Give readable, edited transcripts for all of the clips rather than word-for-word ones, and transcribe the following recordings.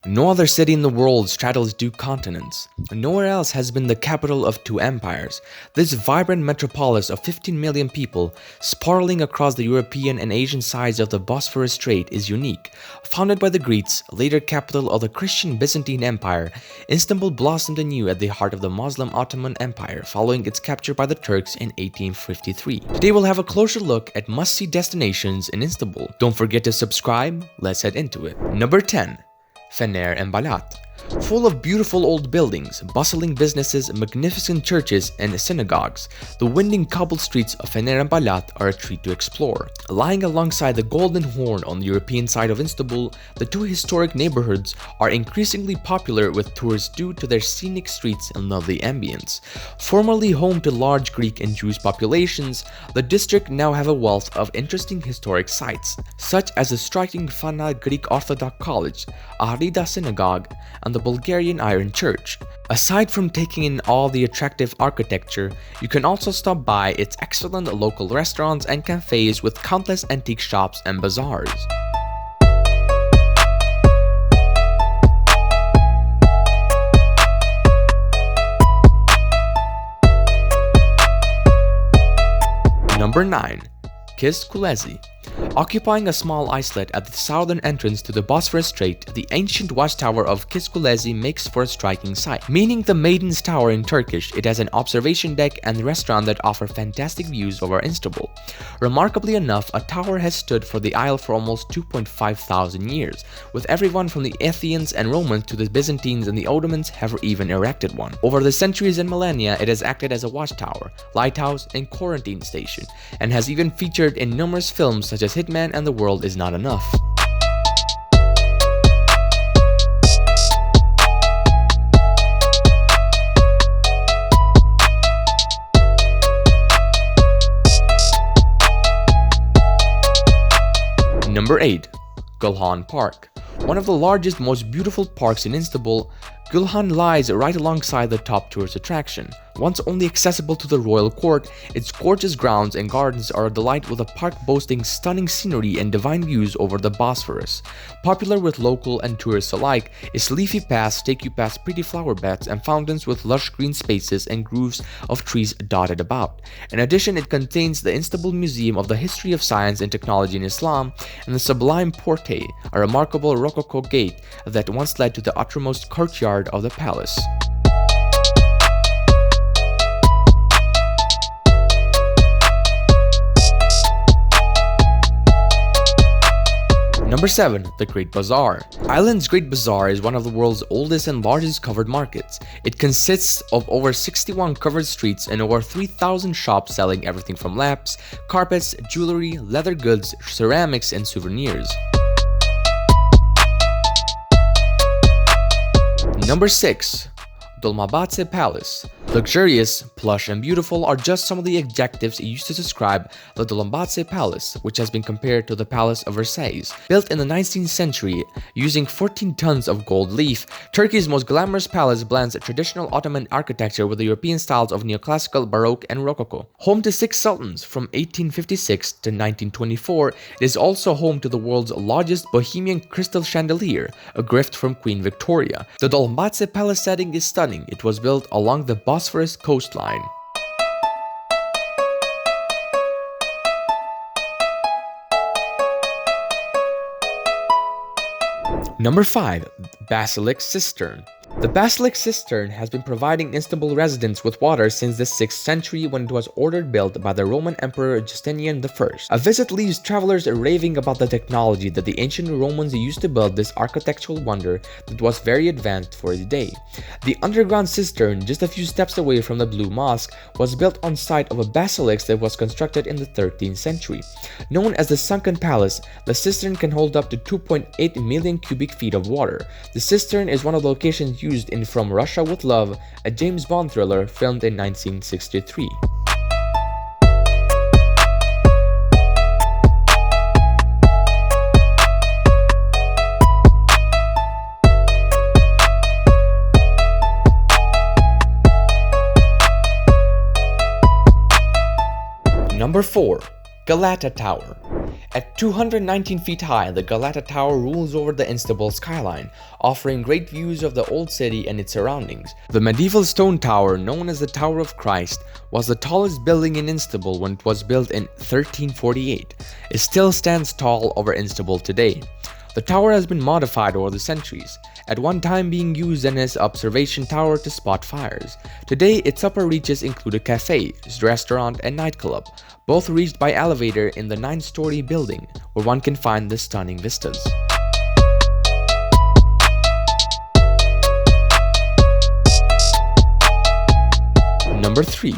No other city in the world straddles two continents. Nowhere else has been the capital of two empires. This vibrant metropolis of 15 million people, sprawling across the European and Asian sides of the Bosphorus Strait, is unique. Founded by the Greeks, later capital of the Christian Byzantine Empire, Istanbul blossomed anew at the heart of the Muslim Ottoman Empire following its capture by the Turks in 1853. Today we'll have a closer look at must-see destinations in Istanbul. Don't forget to subscribe. Let's head into it. Number 10. Fener and Balat. Full of beautiful old buildings, bustling businesses, magnificent churches, and synagogues, the winding cobbled streets of Fener and Balat are a treat to explore. Lying alongside the Golden Horn on the European side of Istanbul, the two historic neighborhoods are increasingly popular with tourists due to their scenic streets and lovely ambience. Formerly home to large Greek and Jewish populations, the district now have a wealth of interesting historic sites, such as the striking Fana Greek Orthodox College, Ahrida Synagogue, and the Bulgarian Iron Church. Aside from taking in all the attractive architecture, you can also stop by its excellent local restaurants and cafes with countless antique shops and bazaars. Number 9. Kiss Kulesi. Occupying a small islet at the southern entrance to the Bosphorus Strait, the ancient watchtower of Kiss Kulesi makes for a striking sight. Meaning the Maiden's Tower in Turkish, it has an observation deck and restaurant that offer fantastic views over Istanbul. Remarkably enough, a tower has stood for the isle for almost 2,500 years, with everyone from the Athenians and Romans to the Byzantines and the Ottomans have even erected one. Over the centuries and millennia, it has acted as a watchtower, lighthouse, and quarantine station, and has even featured in numerous films such as Hitman and The World Is Not Enough. Number 8. Gulhan Park. One of the largest, most beautiful parks in Istanbul, Gulhan lies right alongside the top tourist attraction. Once only accessible to the royal court, its gorgeous grounds and gardens are a delight, with a park boasting stunning scenery and divine views over the Bosphorus. Popular with local and tourists alike, its leafy paths take you past pretty flower beds and fountains with lush green spaces and groves of trees dotted about. In addition, it contains the Istanbul Museum of the History of Science and Technology in Islam and the Sublime Porte, a remarkable Rococo gate that once led to the uttermost courtyard of the palace. Number 7. The Great Bazaar. Ireland's Great Bazaar is one of the world's oldest and largest covered markets. It consists of over 61 covered streets and over 3,000 shops selling everything from lamps, carpets, jewelry, leather goods, ceramics, and souvenirs. Number 6. Dolmabahce Palace. Luxurious, plush, and beautiful are just some of the adjectives used to describe the Dolmabahce Palace, which has been compared to the Palace of Versailles. Built in the 19th century using 14 tons of gold leaf, Turkey's most glamorous palace blends traditional Ottoman architecture with the European styles of neoclassical, Baroque, and Rococo. Home to 6 sultans from 1856 to 1924, it is also home to the world's largest Bohemian crystal chandelier, a gift from Queen Victoria. The Dolmabahce Palace setting is stunning. It was built along the Bosphorus coastline. Number 5. Basilic Cistern. The Basilic Cistern has been providing Istanbul residents with water since the 6th century, when it was ordered built by the Roman Emperor Justinian I. A visit leaves travelers raving about the technology that the ancient Romans used to build this architectural wonder that was very advanced for its day. The underground cistern, just a few steps away from the Blue Mosque, was built on site of a basilisk that was constructed in the 13th century. Known as the Sunken Palace, the cistern can hold up to 2.8 million cubic feet of water. The cistern is one of the locations used in From Russia with Love, a James Bond thriller filmed in 1963. Number 4. Galata Tower. At 219 feet high, the Galata Tower rules over the Istanbul skyline, offering great views of the old city and its surroundings. The medieval stone tower, known as the Tower of Christ, was the tallest building in Istanbul when it was built in 1348. It still stands tall over Istanbul today. The tower has been modified over the centuries, at one time being used as an observation tower to spot fires. Today, its upper reaches include a cafe, restaurant, and nightclub, both reached by elevator in the 9-story building, where one can find the stunning vistas. Number 3.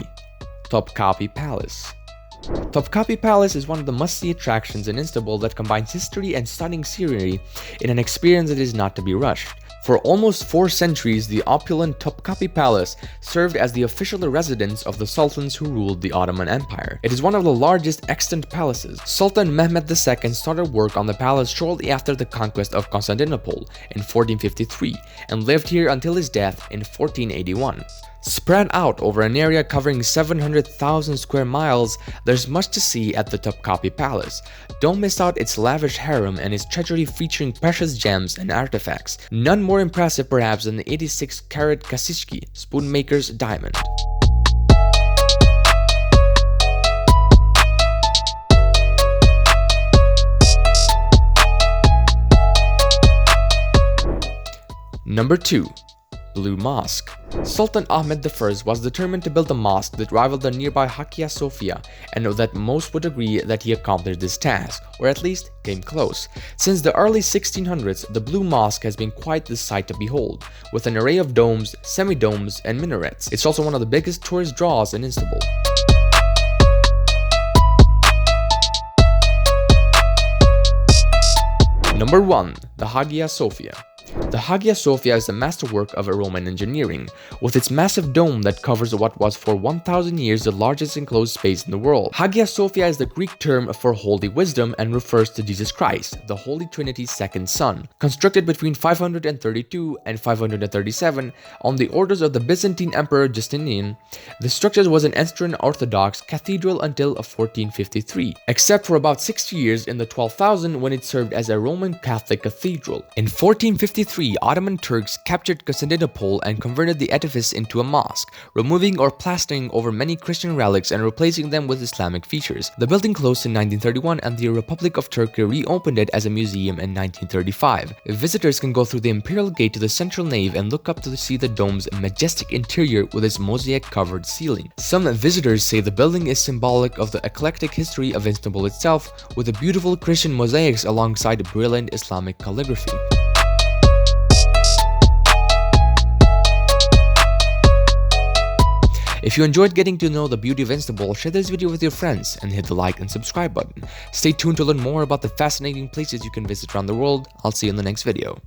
Topkapi Palace. Topkapi Palace is one of the must-see attractions in Istanbul that combines history and stunning scenery in an experience that is not to be rushed. For almost 4 centuries, the opulent Topkapi Palace served as the official residence of the sultans who ruled the Ottoman Empire. It is one of the largest extant palaces. Sultan Mehmed II started work on the palace shortly after the conquest of Constantinople in 1453 and lived here until his death in 1481. Spread out over an area covering 700,000 square miles, there's much to see at the Topkapi Palace. Don't miss out its lavish harem and its treasury featuring precious gems and artifacts. None more impressive perhaps than the 86-carat Kasishki, spoonmaker's diamond. Number 2. Blue Mosque. Sultan Ahmed I was determined to build a mosque that rivaled the nearby Hagia Sophia, and that most would agree that he accomplished this task, or at least came close. Since the early 1600s, the Blue Mosque has been quite the sight to behold, with an array of domes, semi-domes, and minarets. It's also one of the biggest tourist draws in Istanbul. Number 1. The Hagia Sophia. The Hagia Sophia is a masterwork of Roman engineering, with its massive dome that covers what was for 1,000 years the largest enclosed space in the world. Hagia Sophia is the Greek term for holy wisdom and refers to Jesus Christ, the Holy Trinity's second son. Constructed between 532 and 537 on the orders of the Byzantine Emperor Justinian, the structure was an Eastern Orthodox cathedral until 1453, except for about 60 years in the 12,000 when it served as a Roman Catholic cathedral. In 1453, Ottoman Turks captured Constantinople and converted the edifice into a mosque, removing or plastering over many Christian relics and replacing them with Islamic features. The building closed in 1931 and the Republic of Turkey reopened it as a museum in 1935. Visitors can go through the Imperial Gate to the central nave and look up to see the dome's majestic interior with its mosaic-covered ceiling. Some visitors say the building is symbolic of the eclectic history of Istanbul itself, with the beautiful Christian mosaics alongside brilliant Islamic calligraphy. If you enjoyed getting to know the beauty of Istanbul, share this video with your friends and hit the like and subscribe button. Stay tuned to learn more about the fascinating places you can visit around the world. I'll see you in the next video.